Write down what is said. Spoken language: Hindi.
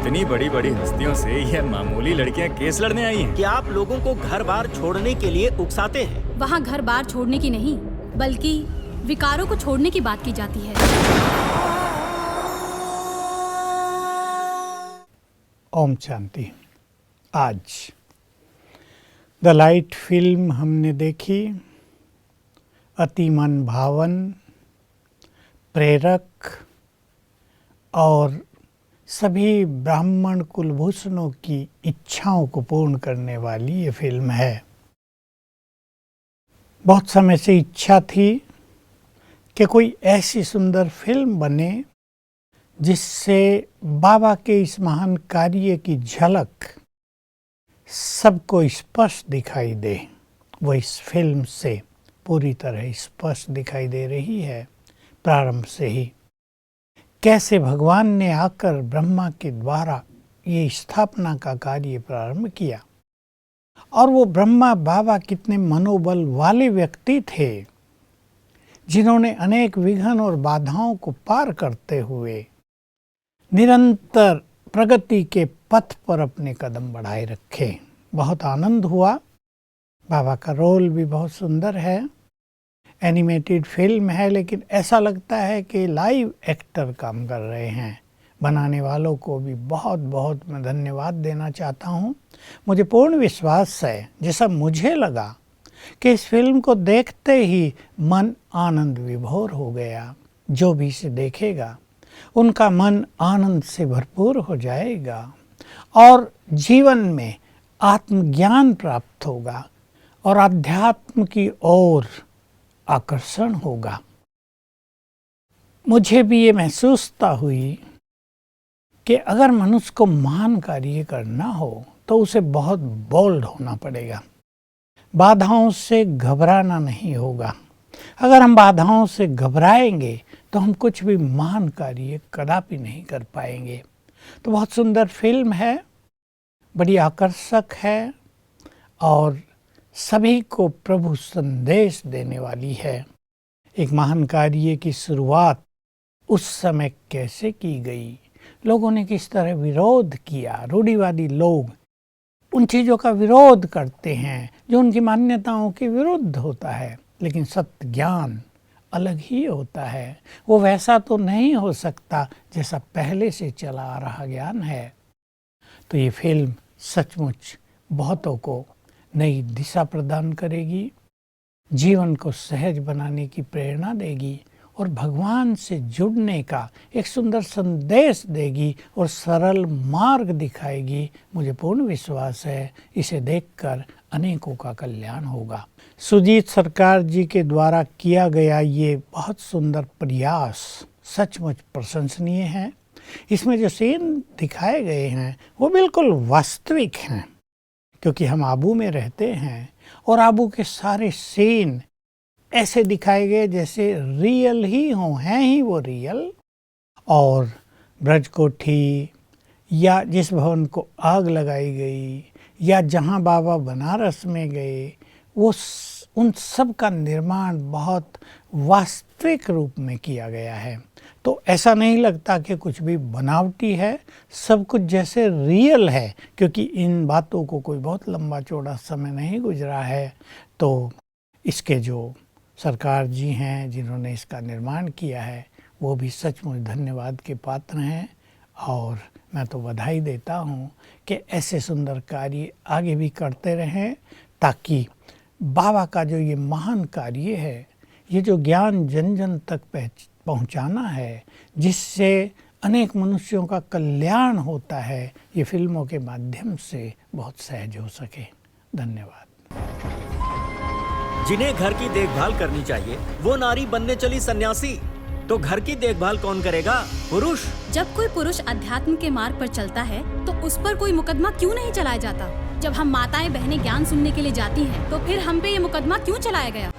इतनी बड़ी बड़ी हस्तियों से ये मामूली लड़कियां केस लड़ने आई हैं। क्या आप लोगों को घर बार छोड़ने के लिए उकसाते हैं? वहाँ घर बार छोड़ने की नहीं बल्कि विकारों को छोड़ने की बात की जाती है। ओम शांति। आज द लाइट फिल्म हमने देखी, अति मन भावन, प्रेरक और सभी ब्राह्मण कुलभूषणों की इच्छाओं को पूर्ण करने वाली ये फिल्म है। बहुत समय से इच्छा थी कि कोई ऐसी सुंदर फिल्म बने जिससे बाबा के इस महान कार्य की झलक सबको स्पष्ट दिखाई दे। वो इस फिल्म से पूरी तरह स्पष्ट दिखाई दे रही है। प्रारंभ से ही कैसे भगवान ने आकर ब्रह्मा के द्वारा ये स्थापना का कार्य प्रारंभ किया और वो ब्रह्मा बाबा कितने मनोबल वाले व्यक्ति थे जिन्होंने अनेक विघ्न और बाधाओं को पार करते हुए निरंतर प्रगति के पथ पर अपने कदम बढ़ाए रखे। बहुत आनंद हुआ। बाबा का रोल भी बहुत सुंदर है। एनिमेटेड फिल्म है लेकिन ऐसा लगता है कि लाइव एक्टर काम कर रहे हैं। बनाने वालों को भी बहुत बहुत मैं धन्यवाद देना चाहता हूँ। मुझे पूर्ण विश्वास है, जैसा मुझे लगा कि इस फिल्म को देखते ही मन आनंद विभोर हो गया। जो भी इसे देखेगा उनका मन आनंद से भरपूर हो जाएगा और जीवन में आत्मज्ञान प्राप्त होगा और अध्यात्म की ओर आकर्षण होगा। मुझे भी ये महसूसता हुई कि अगर मनुष्य को महान कार्य करना हो तो उसे बहुत बोल्ड होना पड़ेगा। बाधाओं से घबराना नहीं होगा। अगर हम बाधाओं से घबराएंगे तो हम कुछ भी महान कार्य कदापि नहीं कर पाएंगे। तो बहुत सुंदर फिल्म है, बड़ी आकर्षक है और सभी को प्रभु संदेश देने वाली है। एक महान कार्य की शुरुआत उस समय कैसे की गई, लोगों ने किस तरह विरोध किया। रूढ़िवादी लोग उन चीज़ों का विरोध करते हैं जो उनकी मान्यताओं के विरुद्ध होता है, लेकिन सत्य ज्ञान अलग ही होता है। वो वैसा तो नहीं हो सकता जैसा पहले से चला आ रहा ज्ञान है। तो ये फिल्म सचमुच बहुतों को नई दिशा प्रदान करेगी, जीवन को सहज बनाने की प्रेरणा देगी और भगवान से जुड़ने का एक सुंदर संदेश देगी और सरल मार्ग दिखाएगी। मुझे पूर्ण विश्वास है इसे देखकर अनेकों का कल्याण होगा। सुजीत सरकार जी के द्वारा किया गया ये बहुत सुंदर प्रयास सचमुच प्रशंसनीय है। इसमें जो सीन दिखाए गए हैं वो बिल्कुल वास्तविक हैं, क्योंकि हम आबू में रहते हैं और आबू के सारे सीन ऐसे दिखाए गए जैसे रियल ही हों, हैं ही वो रियल। और ब्रज कोठी या जिस भवन को आग लगाई गई या जहाँ बाबा बनारस में गए, वो उन सब का निर्माण बहुत वास्तविक रूप में किया गया है। तो ऐसा नहीं लगता कि कुछ भी बनावटी है, सब कुछ जैसे रियल है, क्योंकि इन बातों को कोई बहुत लंबा चौड़ा समय नहीं गुजरा है। तो इसके जो सरकार जी हैं जिन्होंने इसका निर्माण किया है वो भी सचमुच धन्यवाद के पात्र हैं और मैं तो बधाई देता हूँ कि ऐसे सुंदर कार्य आगे भी करते रहें, ताकि बाबा का जो ये महान कार्य है, ये जो ज्ञान जन जन तक पहुँचाना है, जिससे अनेक मनुष्यों का कल्याण होता है, ये फिल्मों के माध्यम से बहुत सहज हो सके। धन्यवाद। जिन्हें घर की देखभाल करनी चाहिए वो नारी बनने चली सन्यासी, तो घर की देखभाल कौन करेगा? पुरुष। जब कोई पुरुष अध्यात्म के मार्ग पर चलता है तो उस पर कोई मुकदमा क्यों नहीं चलाया जाता? जब हम माताएं बहनें ज्ञान सुनने के लिए जाती हैं तो फिर हम पे ये मुकदमा क्यों चलाया गया?